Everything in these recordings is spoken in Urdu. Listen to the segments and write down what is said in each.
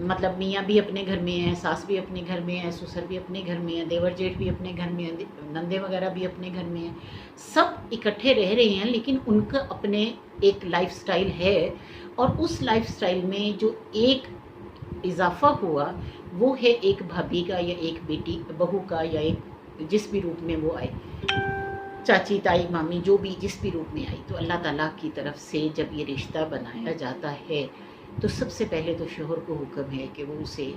مطلب میاں بھی اپنے گھر میں ہیں، ساس بھی اپنے گھر میں ہے، سسر بھی اپنے گھر میں ہے، دیور جیٹھ بھی اپنے گھر میں ہیں، نندے وغیرہ بھی اپنے گھر میں ہیں، سب اکٹھے رہ رہے ہیں، لیکن ان کا اپنے ایک لائف سٹائل ہے، اور اس لائف سٹائل میں جو ایک اضافہ ہوا وہ ہے ایک بھابھی کا یا ایک بیٹی بہو کا، یا ایک جس بھی روپ میں وہ آئے، چاچی تائی مامی جو بھی جس بھی روپ میں آئی، تو اللہ تعالیٰ کی طرف سے جب یہ رشتہ بنایا جاتا ہے تو سب سے پہلے تو شوہر کو حکم ہے کہ وہ اسے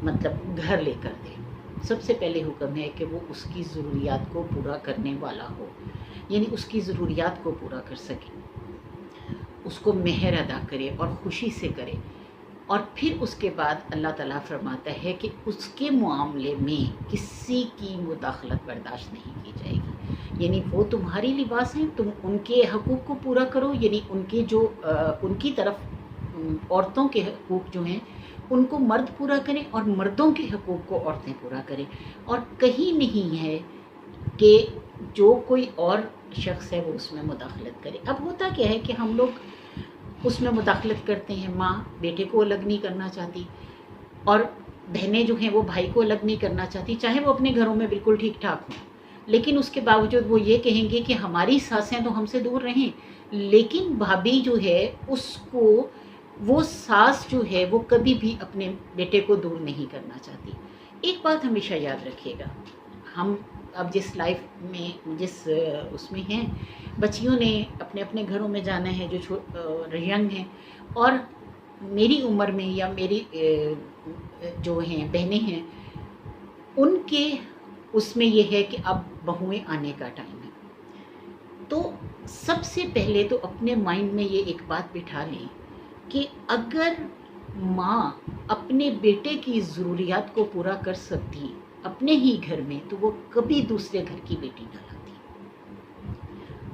مطلب گھر لے کر دے، سب سے پہلے حکم ہے کہ وہ اس کی ضروریات کو پورا کرنے والا ہو، یعنی اس کی ضروریات کو پورا کر سکے، اس کو مہر ادا کرے اور خوشی سے کرے، اور پھر اس کے بعد اللہ تعالیٰ فرماتا ہے کہ اس کے معاملے میں کسی کی مداخلت برداشت نہیں کی جائے گی، یعنی وہ تمہاری لباس ہیں، تم ان کے حقوق کو پورا کرو، یعنی ان کے جو ان کی طرف عورتوں کے حقوق جو ہیں ان کو مرد پورا کریں، اور مردوں کے حقوق کو عورتیں پورا کریں، اور کہیں نہیں ہے کہ جو کوئی اور شخص ہے وہ اس میں مداخلت کرے۔ اب ہوتا کیا ہے کہ ہم لوگ اس میں مداخلت کرتے ہیں، ماں بیٹے کو الگ نہیں کرنا چاہتی، اور بہنیں جو ہیں وہ بھائی کو الگ نہیں کرنا چاہتی، چاہے وہ اپنے گھروں میں بالکل ٹھیک ٹھاک ہوں، لیکن اس کے باوجود وہ یہ کہیں گے کہ ہماری ساسیں تو ہم سے دور رہیں، لیکن بھابھی جو ہے اس کو وہ ساس جو ہے وہ کبھی بھی اپنے بیٹے کو دور نہیں کرنا چاہتی۔ ایک بات ہمیشہ یاد رکھیے گا، ہم اب جس لائف میں جس اس میں ہیں، بچیوں نے اپنے اپنے گھروں میں جانا ہے جو ینگ ہیں، اور میری عمر میں یا میری جو ہیں بہنیں ہیں ان کے اس میں یہ ہے کہ اب بہویں آنے کا ٹائم ہے، تو سب سے پہلے تو اپنے مائنڈ میں یہ ایک بات بٹھا لیں کہ اگر ماں اپنے بیٹے کی ضروریات کو پورا کر سکتی اپنے ہی گھر میں تو وہ کبھی دوسرے گھر کی بیٹی نہ لاتی،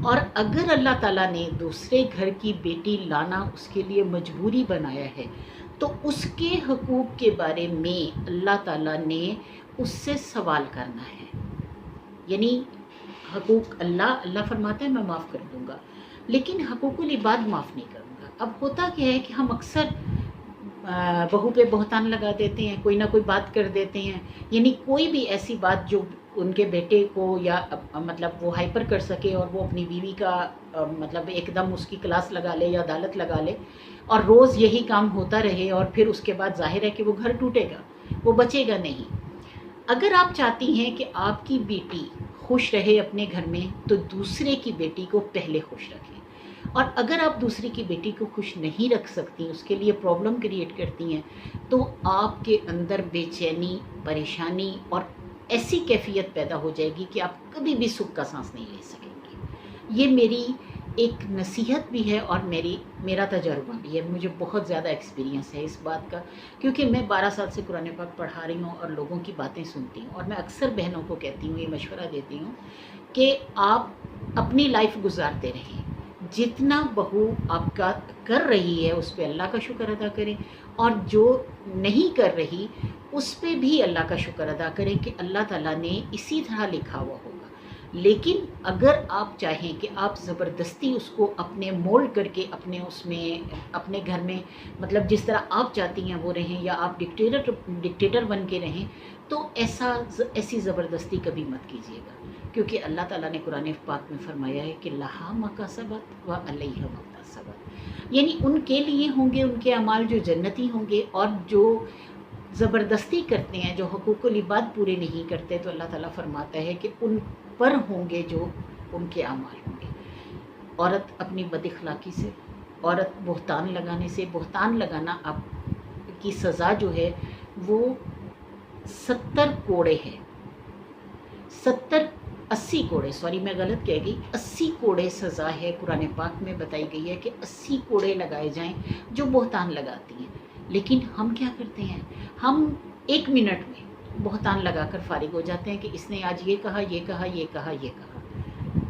اور اگر اللہ تعالیٰ نے دوسرے گھر کی بیٹی لانا اس کے لیے مجبوری بنایا ہے تو اس کے حقوق کے بارے میں اللہ تعالیٰ نے اس سے سوال کرنا ہے، یعنی حقوق اللہ فرماتا ہے میں معاف کر دوں گا، لیکن حقوق العباد معاف نہیں کروں گا۔ اب ہوتا کیا ہے کہ ہم اکثر بہو پہ بہتان لگا دیتے ہیں، کوئی نہ کوئی بات کر دیتے ہیں، یعنی کوئی بھی ایسی بات جو ان کے بیٹے کو یا مطلب وہ ہائپر کر سکے، اور وہ اپنی بیوی کا مطلب ایک دم اس کی کلاس لگا لے یا عدالت لگا لے، اور روز یہی کام ہوتا رہے، اور پھر اس کے بعد ظاہر ہے کہ وہ گھر ٹوٹے گا، وہ بچے گا نہیں۔ اگر آپ چاہتی ہیں کہ آپ کی بیٹی خوش رہے اپنے گھر میں تو دوسرے کی بیٹی کو پہلے خوش رکھیں، اور اگر آپ دوسری کی بیٹی کو خوش نہیں رکھ سکتی، اس کے لیے پرابلم کریٹ کرتی ہیں، تو آپ کے اندر بے چینی، پریشانی اور ایسی کیفیت پیدا ہو جائے گی کہ آپ کبھی بھی سکھ کا سانس نہیں لے سکیں گے۔ یہ میری ایک نصیحت بھی ہے اور میرا تجربہ بھی ہے، مجھے بہت زیادہ ایکسپیرینس ہے اس بات کا، کیونکہ میں 12 سال سے قرآن پاک پڑھا رہی ہوں اور لوگوں کی باتیں سنتی ہوں، اور میں اکثر بہنوں کو کہتی ہوں، یہ مشورہ دیتی ہوں کہ آپ اپنی لائف گزارتے رہیں، جتنا بہو آپ کا کر رہی ہے اس پہ اللہ کا شکر ادا کریں، اور جو نہیں کر رہی اس پہ بھی اللہ کا شکر ادا کریں کہ اللہ تعالیٰ نے اسی طرح لکھا ہوا ہوگا۔ لیکن اگر آپ چاہیں کہ آپ زبردستی اس کو اپنے مولڈ کر کے اپنے اس میں اپنے گھر میں مطلب جس طرح آپ چاہتی ہیں وہ رہیں، یا آپ ڈکٹیٹر بن کے رہیں، تو ایسی زبردستی کبھی مت کیجیے گا، کیونکہ اللہ تعالیٰ نے قرآن پاک میں فرمایا ہے کہ لہا مکاسبت و علیہا مکتسبت، یعنی ان کے لیے ہوں گے ان کے اعمال جو جنتی ہوں گے، اور جو زبردستی کرتے ہیں، جو حقوق العباد پورے نہیں کرتے، تو اللہ تعالیٰ فرماتا ہے کہ ان پر ہوں گے جو ان کے اعمال ہوں گے۔ عورت اپنی بد اخلاقی سے، عورت بہتان لگانے سے، بہتان لگانا آپ کی سزا جو ہے وہ 70 کوڑے ہے، 80 کوڑے، سوری میں غلط کہہ گئی، 80 کوڑے سزا ہے، قرآن پاک میں بتائی گئی ہے کہ 80 کوڑے لگائے جائیں جو بہتان لگاتی ہیں۔ لیکن ہم کیا کرتے ہیں، ہم 1 منٹ میں بہتان لگا کر فارغ ہو جاتے ہیں کہ اس نے آج یہ کہا، یہ کہا، یہ کہا، یہ کہا،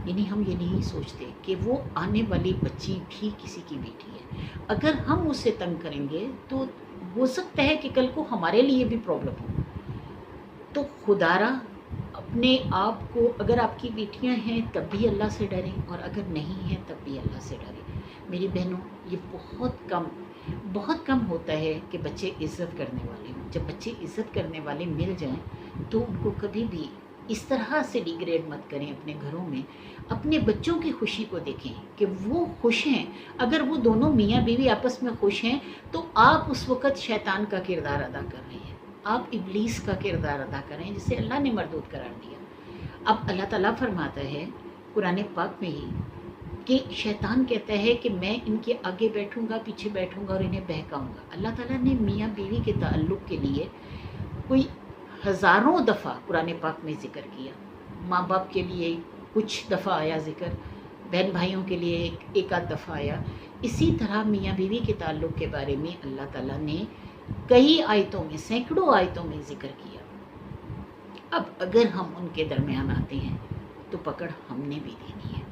یعنی ہم یہ نہیں سوچتے کہ وہ آنے والی بچی بھی کسی کی بیٹی ہے، اگر ہم اسے تنگ کریں گے تو ہو سکتا ہے کہ کل کو ہمارے لیے بھی پرابلم ہو۔ تو خدا را اپنے آپ کو، اگر آپ کی بیٹیاں ہیں تب بھی اللہ سے ڈریں، اور اگر نہیں ہیں تب بھی اللہ سے ڈریں۔ میری بہنوں، یہ بہت کم ہوتا ہے کہ بچے عزت کرنے والے ہوں۔ جب بچے عزت کرنے والے مل جائیں تو ان کو کبھی بھی اس طرح سے ڈیگریڈ مت کریں اپنے گھروں میں۔ اپنے بچوں کی خوشی کو دیکھیں کہ وہ خوش ہیں۔ اگر وہ دونوں میاں بیوی آپس میں خوش ہیں تو آپ اس وقت شیطان کا کردار ادا کر رہے ہیں، آپ ابلیس کا کردار ادا کر رہے ہیں، جسے اللہ نے مردود قرار دیا۔ اب اللہ تعالیٰ فرماتا ہے قرآن پاک میں ہی کہ شیطان کہتا ہے کہ میں ان کے آگے بیٹھوں گا، پیچھے بیٹھوں گا اور انہیں بہکاؤں گا۔ اللہ تعالیٰ نے میاں بیوی کے تعلق کے لیے کوئی ہزاروں دفعہ قرآن پاک میں ذکر کیا۔ ماں باپ کے لیے کچھ دفعہ آیا ذکر، بہن بھائیوں کے لیے ایک آدھ دفعہ آیا۔ اسی طرح میاں بیوی کے تعلق کے بارے میں اللہ تعالیٰ نے کئی آیتوں میں، سینکڑوں آیتوں میں ذکر کیا۔ اب اگر ہم ان کے درمیان آتے ہیں تو پکڑ ہم نے بھی دینی ہے،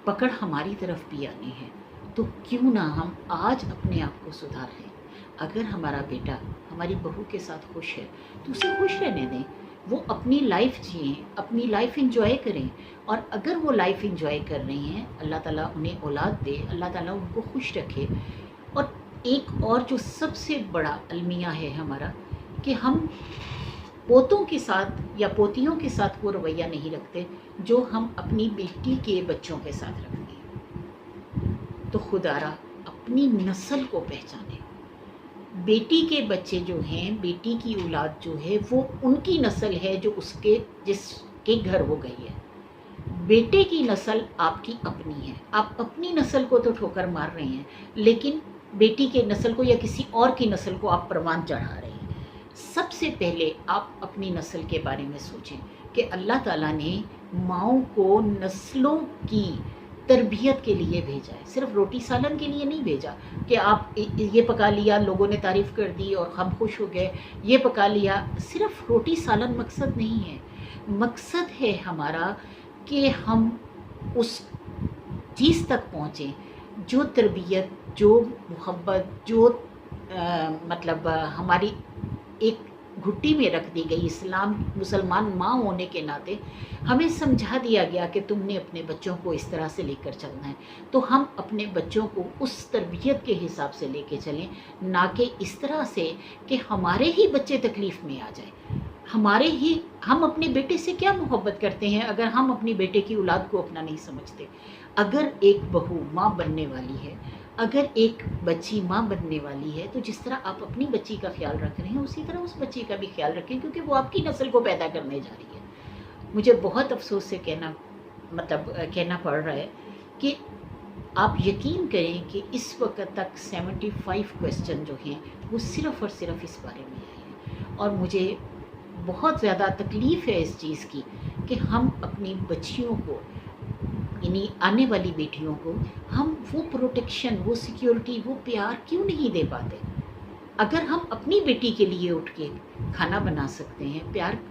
پکڑ ہماری طرف بھی آنی ہے۔ تو کیوں نہ ہم آج اپنے آپ کو سدھار لیں۔ اگر ہمارا بیٹا ہماری بہو کے ساتھ خوش ہے تو اسے خوش رہنے دیں، وہ اپنی لائف جئیں، اپنی لائف انجوائے کریں۔ اور اگر وہ لائف انجوائے کر رہی ہیں، اللہ تعالیٰ انہیں اولاد دے، اللہ تعالیٰ ان کو خوش رکھے۔ اور ایک اور جو سب سے بڑا المیہ ہے ہمارا، کہ ہم پوتوں کے ساتھ یا پوتیوں کے ساتھ وہ رویہ نہیں رکھتے جو ہم اپنی بیٹی کے بچوں کے ساتھ رکھتے ہیں۔ تو خدارا اپنی نسل کو پہچانیں۔ بیٹی کے بچے جو ہیں، بیٹی کی اولاد جو ہے، وہ ان کی نسل ہے جو جس کے گھر وہ گئی ہے۔ بیٹے کی نسل آپ کی اپنی ہے۔ آپ اپنی نسل کو تو ٹھوکر مار رہے ہیں، لیکن بیٹی کے نسل کو یا کسی اور کی نسل کو آپ پروان چڑھا رہے ہیں۔ سب سے پہلے آپ اپنی نسل کے بارے میں سوچیں کہ اللہ تعالیٰ نے ماؤں کو نسلوں کی تربیت کے لیے بھیجا ہے، صرف روٹی سالن کے لیے نہیں بھیجا کہ آپ یہ پکا لیا، لوگوں نے تعریف کر دی اور ہم خوش ہو گئے، یہ پکا لیا۔ صرف روٹی سالن مقصد نہیں ہے، مقصد ہے ہمارا کہ ہم اس چیز تک پہنچیں جو تربیت، جو محبت، جو مطلب ہماری ایک گھٹی میں رکھ دی گئی۔ مسلمان ماں ہونے کے ناطے ہمیں سمجھا دیا گیا کہ تم نے اپنے بچوں کو اس طرح سے لے کر چلنا ہے، تو ہم اپنے بچوں کو اس تربیت کے حساب سے لے کے چلیں، نہ کہ اس طرح سے کہ ہمارے ہی بچے تکلیف میں آ جائیں۔ ہم اپنے بیٹے سے کیا محبت کرتے ہیں اگر ہم اپنی بیٹے کی اولاد کو اپنا نہیں سمجھتے؟ اگر ایک بہو ماں بننے والی ہے، اگر ایک بچی ماں بننے والی ہے، تو جس طرح آپ اپنی بچی کا خیال رکھ رہے ہیں اسی طرح اس بچی کا بھی خیال رکھیں، کیونکہ وہ آپ کی نسل کو پیدا کرنے جا رہی ہے۔ مجھے بہت افسوس سے کہنا پڑ رہا ہے کہ آپ یقین کریں کہ اس وقت تک 75 کویسچن جو ہیں وہ صرف اور صرف اس بارے میں آئے ہیں، اور مجھے بہت زیادہ تکلیف ہے اس چیز کی کہ ہم اپنی بچیوں کو، یعنی آنے والی بیٹیوں کو، ہم وہ پروٹیکشن، وہ سیکیورٹی، وہ پیار کیوں نہیں دے پاتے؟ اگر ہم اپنی بیٹی کے لیے اٹھ کے کھانا بنا سکتے ہیں،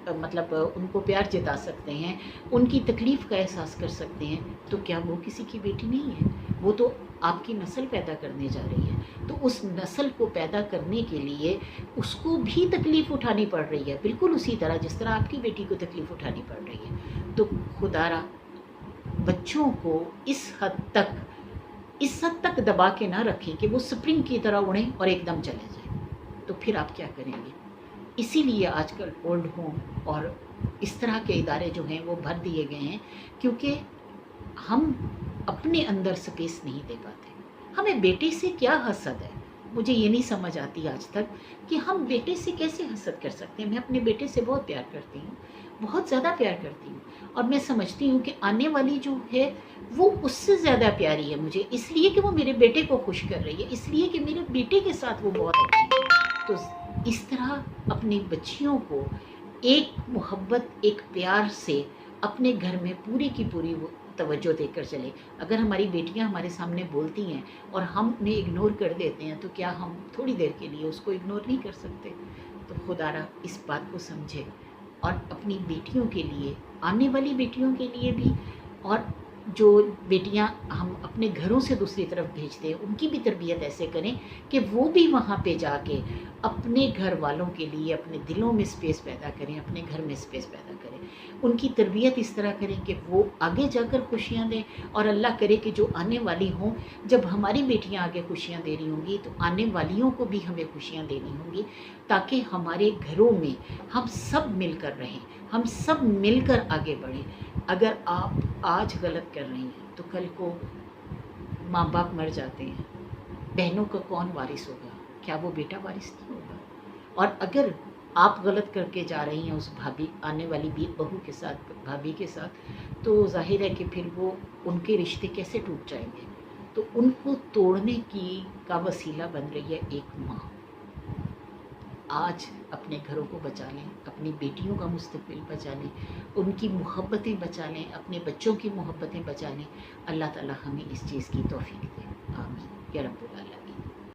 ان کو پیار جتا سکتے ہیں، ان کی تکلیف کا احساس کر سکتے ہیں، تو کیا وہ کسی کی بیٹی نہیں ہے؟ وہ تو آپ کی نسل پیدا کرنے جا رہی ہے۔ تو اس نسل کو پیدا کرنے کے لیے اس کو بھی تکلیف اٹھانی پڑ رہی ہے، بالکل اسی طرح جس طرح آپ کی بیٹی کو تکلیف اٹھانی پڑ رہی ہے۔ تو خدارا بچوں کو اس حد تک دبا کے نہ رکھیں کہ وہ سپرنگ کی طرح اڑیں اور ایک دم چلے جائیں، تو پھر آپ کیا کریں گے؟ اسی لیے آج کل اولڈ ہوم اور اس طرح کے ادارے جو ہیں وہ بھر دیے گئے ہیں، کیونکہ ہم اپنے اندر سپیس نہیں دے پاتے۔ ہمیں بیٹے سے کیا حسد ہے؟ مجھے یہ نہیں سمجھ آتی آج تک کہ ہم بیٹے سے کیسے حسد کر سکتے ہیں۔ میں اپنے بیٹے سے بہت پیار کرتی ہوں، بہت زیادہ پیار کرتی ہوں، اور میں سمجھتی ہوں کہ آنے والی جو ہے وہ اس سے زیادہ پیاری ہے مجھے، اس لیے کہ وہ میرے بیٹے کو خوش کر رہی ہے، اس لیے کہ میرے بیٹے کے ساتھ وہ بہت اچھی ہے۔ تو اس طرح اپنی بچیوں کو ایک محبت، ایک پیار سے اپنے گھر میں پوری کی پوری وہ توجہ دے کر چلے۔ اگر ہماری بیٹیاں ہمارے سامنے بولتی ہیں اور ہم انہیں اگنور کر دیتے ہیں، تو کیا ہم تھوڑی دیر کے لیے اس کو اگنور نہیں کر سکتے؟ تو خدارا اس بات کو سمجھے، اور اپنی بیٹیوں کے لیے، آنے والی بیٹیوں کے لیے بھی، اور جو بیٹیاں ہم اپنے گھروں سے دوسری طرف بھیجتے ہیں ان کی بھی تربیت ایسے کریں کہ وہ بھی وہاں پہ جا کے اپنے گھر والوں کے لیے اپنے دلوں میں اسپیس پیدا کریں، اپنے گھر میں اسپیس پیدا کریں، ان کی تربیت اس طرح کریں کہ وہ آگے جا کر خوشیاں دیں، اور اللہ کرے کہ جو آنے والی ہوں، جب ہماری بیٹیاں آگے خوشیاں دے رہی ہوں گی تو آنے والیوں کو بھی ہمیں خوشیاں دینی ہوں گی، تاکہ ہمارے گھروں میں ہم سب مل کر رہیں، ہم سب مل کر آگے بڑھیں۔ اگر آپ آج غلط کر رہی ہیں تو کل کو ماں باپ مر جاتے ہیں، بہنوں کا کون وارث ہوگا؟ کیا وہ بیٹا وارث نہیں ہوگا؟ اور اگر آپ غلط کر کے جا رہی ہیں اس بھابھی آنے والی بہو کے ساتھ، بھابھی کے ساتھ، تو ظاہر ہے کہ پھر وہ ان کے رشتے کیسے ٹوٹ جائیں گے؟ تو ان کو توڑنے کا وسیلہ بن رہی ہے ایک ماں۔ آج اپنے گھروں کو بچا لیں، اپنی بیٹیوں کا مستقبل بچا لیں، ان کی محبتیں بچا لیں، اپنے بچوں کی محبتیں بچا لیں۔ اللہ تعالی ہمیں اس چیز کی توفیق دے، آمین یا رب العالمین۔